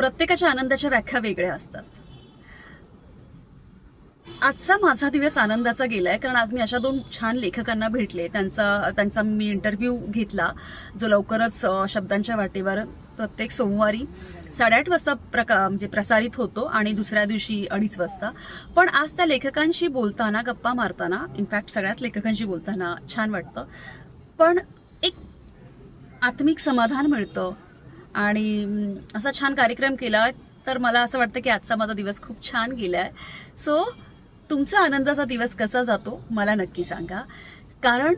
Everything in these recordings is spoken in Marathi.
प्रत्येकाच्या आनंदाच्या व्याख्या वेगळ्या असतात. आजचा माझा दिवस आनंदाचा गेलाय कारण आज मी अशा 2 छान लेखकांना भेटले. त्यांचा मी इंटरव्ह्यू घेतला, जो लवकरच शब्दांच्या वाटेवर प्रत्येक सोमवारी 8:30 वाजता म्हणजे प्रसारित होतो आणि दुसऱ्या दिवशी 2:30 वाजता. पण आज त्या लेखकांशी बोलताना, गप्पा मारताना, इनफॅक्ट सगळ्याच लेखकांशी बोलताना छान वाटतं. पण एक आत्मिक समाधान मिळतं आणि असा छान कार्यक्रम केला तर मला असं वाटतं की आजचा माझा दिवस खूप छान गेलाय. सो तुमचा आनंदाचा दिवस कसा जातो मला नक्की सांगा. कारण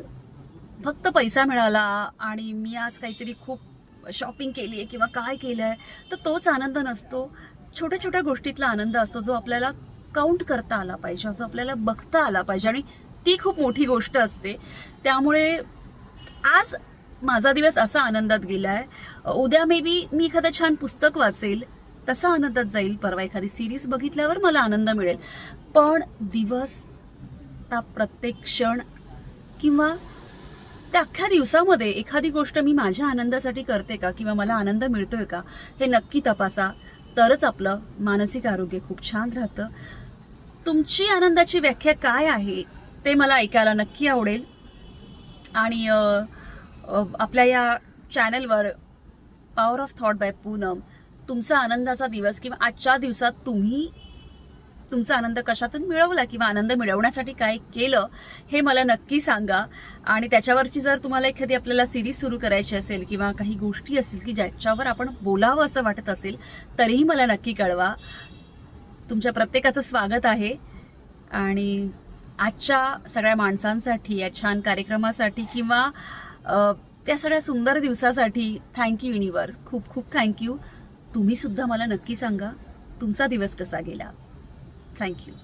फक्त पैसा मिळाला आणि मी आज काहीतरी खूप शॉपिंग केली आहे किंवा काय केलं आहे तर तोच आनंद नसतो. छोट्या छोट्या गोष्टीतला आनंद असतो जो आपल्याला काउंट करता आला पाहिजे, जो आपल्याला बघता आला पाहिजे आणि ती खूप मोठी गोष्ट असते. त्यामुळे आज माझा दिवस असा आनंदात गेलाय. उद्या मे बी मी एखादं छान पुस्तक वाचेल, तसा आनंदात जाईल. परवा एखादी सिरीज बघितल्यावर मला आनंद मिळेल. पण दिवस, त्या प्रत्येक क्षण किंवा त्या अख्ख्या दिवसामध्ये एखादी गोष्ट मी माझ्या आनंदासाठी करते का किंवा मला आनंद मिळतोय का हे नक्की तपासा. तरच आपलं मानसिक आरोग्य खूप छान राहतं. तुमची आनंदाची व्याख्या काय आहे ते मला ऐकायला नक्की आवडेल. आणि आपल्या या चॅनलवर power of thought bye Poonam तुमचा आनंदाचा दिवस किंवा आजच्या दिवसात तुम्ही तुमचा आनंद कशातून मिळवला किंवा आनंद मिळवण्यासाठी काय केलं हे मला नक्की सांगा. आणि त्याच्यावरची जर तुम्हाला एखादी आपल्याला सिरीज सुरू करायची असेल किंवा काही गोष्टी असतील की ज्याच्यावर आपण बोलावं असं वाटत असेल तरीही मला नक्की कळवा. तुमच्या प्रत्येकाचं स्वागत आहे. आणि आजच्या सगळ्या माणसांसाठी, या छान कार्यक्रमासाठी किंवा त्या सगळ्या सुंदर दिवसासाठी थँक्यू युनिवर्स, खूप खूप थँक्यू. तुम्ही सुद्धा मला नक्की सांगा तुमचा दिवस कसा गेला. थँक्यू.